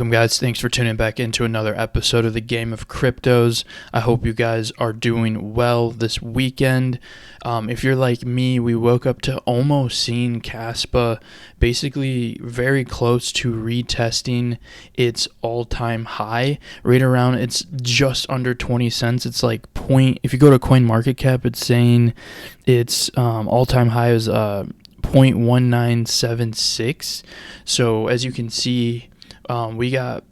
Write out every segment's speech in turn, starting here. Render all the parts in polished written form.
Welcome, guys. Thanks for tuning back into another episode of the Game of Cryptos. I hope you guys are doing well this weekend. If you're like me, we woke up to almost seeing Kaspa basically very close to retesting its all-time high. Right around, it's just under 20 cents. It's like if you go to CoinMarketCap, it's saying its all-time high is 0.1976. So as you can see, we got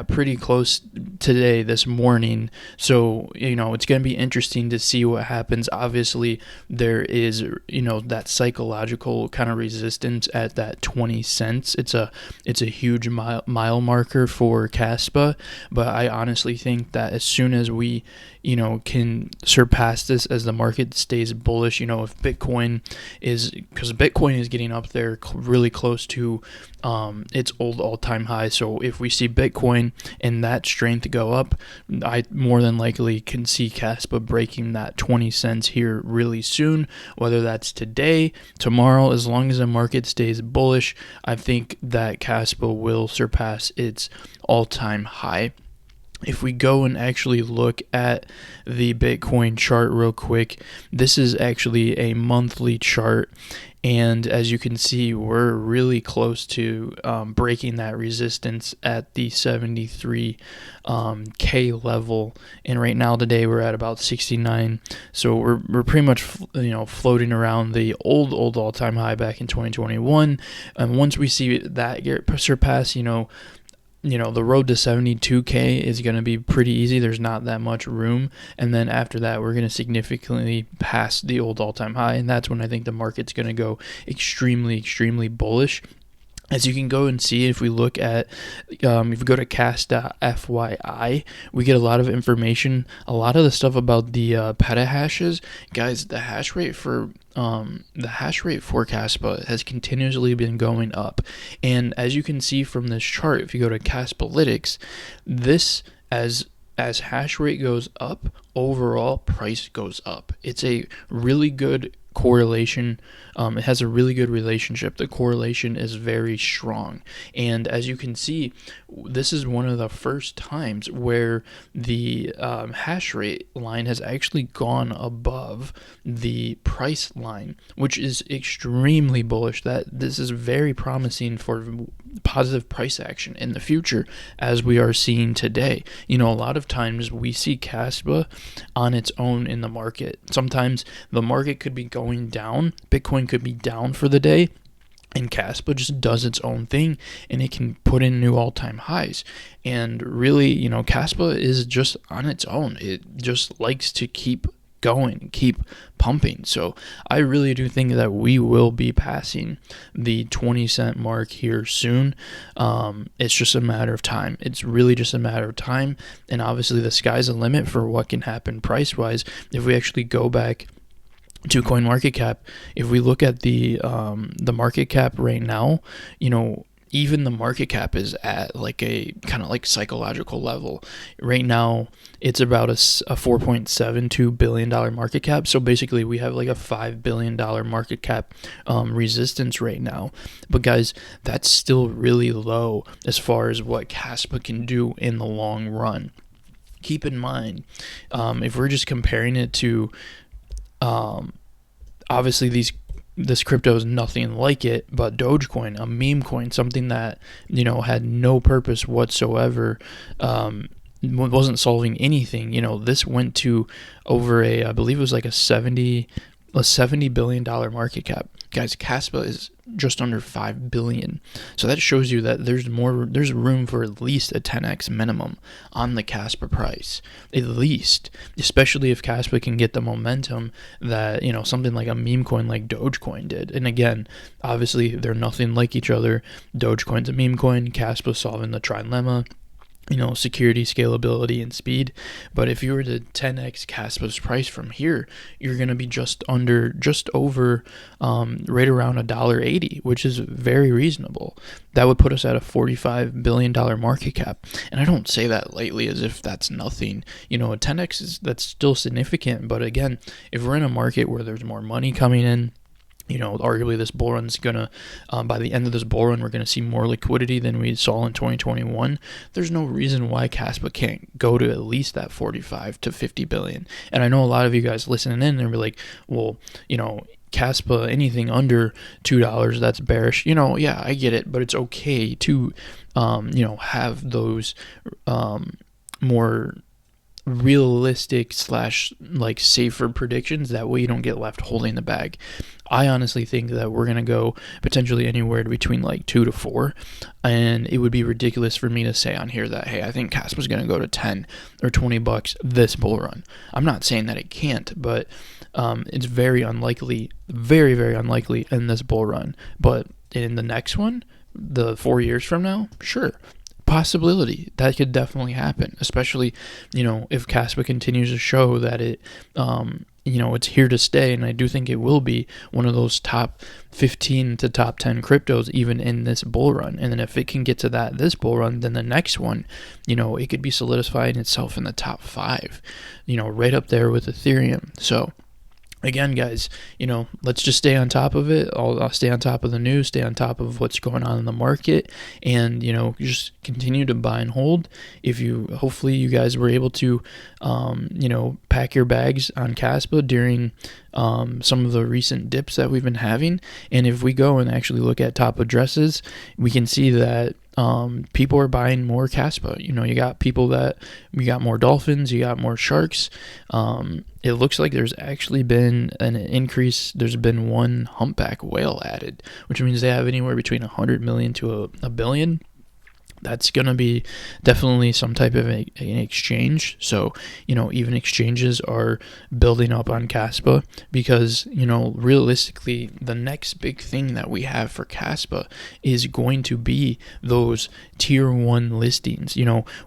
pretty close today, this morning. So, it's going to be interesting to see what happens. Obviously, there is, that psychological kind of resistance at that 20 cents. It's a huge mile marker for Kaspa, but I honestly think that as soon as we, can surpass this as the market stays bullish, if Bitcoin because Bitcoin is getting up there really close to its old all-time high. So if we see Bitcoin and that strength go up, I more than likely can see Kaspa breaking that 20 cents here really soon, whether that's today, tomorrow. As long as the market stays bullish, I think that Kaspa will surpass its all-time high. If we go and actually look at the Bitcoin chart real quick, this is actually a monthly chart. And as you can see, we're really close to breaking that resistance at the 73K level. And right now today we're at about 69. So we're pretty much floating around the old all-time high back in 2021. And once we see that get surpassed, the road to 72K is going to be pretty easy. There's not that much room. And then after that, we're going to significantly pass the old all-time high. And that's when I think the market's going to go extremely, extremely bullish. As you can go and see, if we look at, if we go to KAS.FYI, we get a lot of information, a lot of the stuff about the petahashes. Guys, the hash rate for Kaspa has continuously been going up. And as you can see from this chart, if you go to Kaspalytics, this as hash rate goes up, overall price goes up. It's a really good correlation. It has a really good relationship. The correlation is very strong. And as you can see, this is one of the first times where the hash rate line has actually gone above the price line, which is extremely bullish. That this is very promising for positive price action in the future, as we are seeing today. A lot of times we see Kaspa on its own in the market. Sometimes the market could be going down, Bitcoin could be down for the day, and Kaspa just does its own thing, and it can put in new all-time highs. And really, Kaspa is just on its own. It just likes to keep going, keep pumping. So I really do think that we will be passing the 20-cent mark here soon. It's just a matter of time. It's really just a matter of time. And obviously the sky's the limit for what can happen price-wise. If we actually go back to CoinMarketCap, if we look at the market cap right now, even the market cap is at like a kind of like psychological level. Right now, it's about a $4.72 billion market cap. So basically, we have like a $5 billion market cap resistance right now. But guys, that's still really low as far as what Kaspa can do in the long run. Keep in mind, if we're just comparing it to, obviously this crypto is nothing like it, but Dogecoin, a meme coin, something that had no purpose whatsoever, wasn't solving anything. This went to over I believe it was like a $70 billion market cap. Guys, Kaspa is just under 5 billion. So that shows you that there's room for at least a 10x minimum on the Kaspa price. At least, especially if Kaspa can get the momentum that, something like a meme coin like Dogecoin did. And again, obviously they're nothing like each other. Dogecoin's a meme coin, Kaspa solving the trilemma, security, scalability, and speed. But if you were to 10x Kaspa's price from here, you're going to be just over, right around $1.80, which is very reasonable. That would put us at a $45 billion market cap. And I don't say that lightly as if that's nothing. A 10x that's still significant. But again, if we're in a market where there's more money coming in, Arguably this bull run's gonna, by the end of this bull run, we're gonna see more liquidity than we saw in 2021. There's no reason why Kaspa can't go to at least that 45 to 50 billion. And I know a lot of you guys listening in and be like, well, Kaspa, anything under $2, that's bearish. Yeah, I get it, but it's okay to, have those more realistic slash like safer predictions. That way you don't get left holding the bag. I honestly think that we're gonna go potentially anywhere between like 2 to 4, and it would be ridiculous for me to say on here that, hey, I think Kaspa's gonna go to 10 or $20 this bull run. I'm not saying that it can't, but it's very unlikely, very, very unlikely in this bull run. But in the next one, the 4 years from now, sure, possibility that could definitely happen, especially if Kaspa continues to show that it's here to stay. And I do think it will be one of those top 15 to top 10 cryptos even in this bull run. And then if it can get to this bull run, then the next one, it could be solidifying itself in the top 5, right up there with Ethereum. So again, guys, let's just stay on top of it. I'll stay on top of the news, stay on top of what's going on in the market, and just continue to buy and hold. Hopefully you guys were able to pack your bags on Kaspa during some of the recent dips that we've been having. And if we go and actually look at top addresses, we can see that people are buying more Kaspa. You got more dolphins, you got more sharks. It looks like there's actually been an increase. There's been one humpback whale added, which means they have anywhere between 100 million to a billion. That's going to be definitely some type of an exchange. So, even exchanges are building up on Kaspa because, realistically, the next big thing that we have for Kaspa is going to be those tier 1 listings.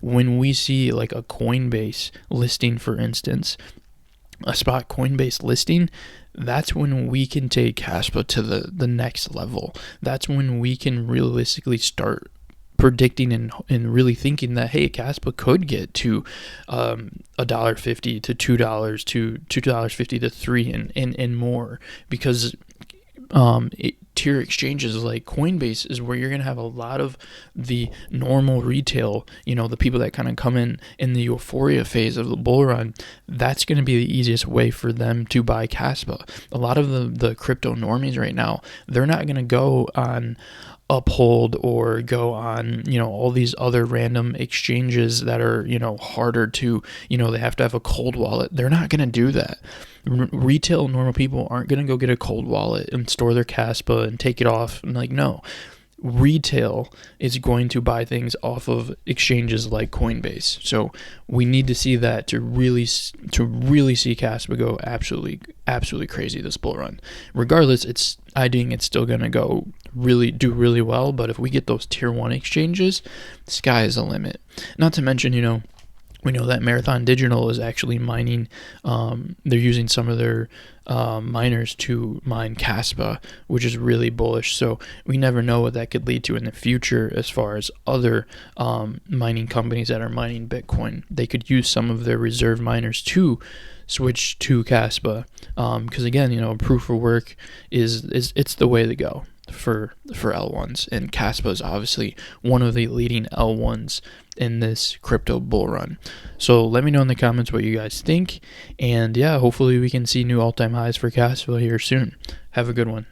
When we see like a Coinbase listing, for instance, a spot Coinbase listing, that's when we can take Kaspa to the next level. That's when we can realistically start predicting and really thinking that, hey, Kaspa could get to $1.50 to $2 to $2.50 to $3 and more, because tier exchanges like Coinbase is where you're going to have a lot of the normal retail, the people that kind of come in the euphoria phase of the bull run. That's going to be the easiest way for them to buy Kaspa. A lot of the crypto normies right now, they're not going to go on Uphold or go on all these other random exchanges that are harder to they have to have a cold wallet. They're not going to do that. Retail normal people aren't going to go get a cold wallet and store their Kaspa and take it off. No, retail is going to buy things off of exchanges like Coinbase. So we need to see that to really see Kaspa go absolutely crazy this bull run. Regardless, I think it's still going to do really well. But if we get those tier 1 exchanges, the sky is the limit. Not to mention, we know that Marathon Digital is actually mining. They're using some of their miners to mine Kaspa, which is really bullish. So we never know what that could lead to in the future as far as other mining companies that are mining Bitcoin. They could use some of their reserve miners to switch to Kaspa, because again, proof of work it's the way to go for L1s, and Kaspa is obviously one of the leading L1s in this crypto bull run. So let me know in the comments what you guys think, and yeah, hopefully we can see new all-time highs for Kaspa here soon. Have a good one.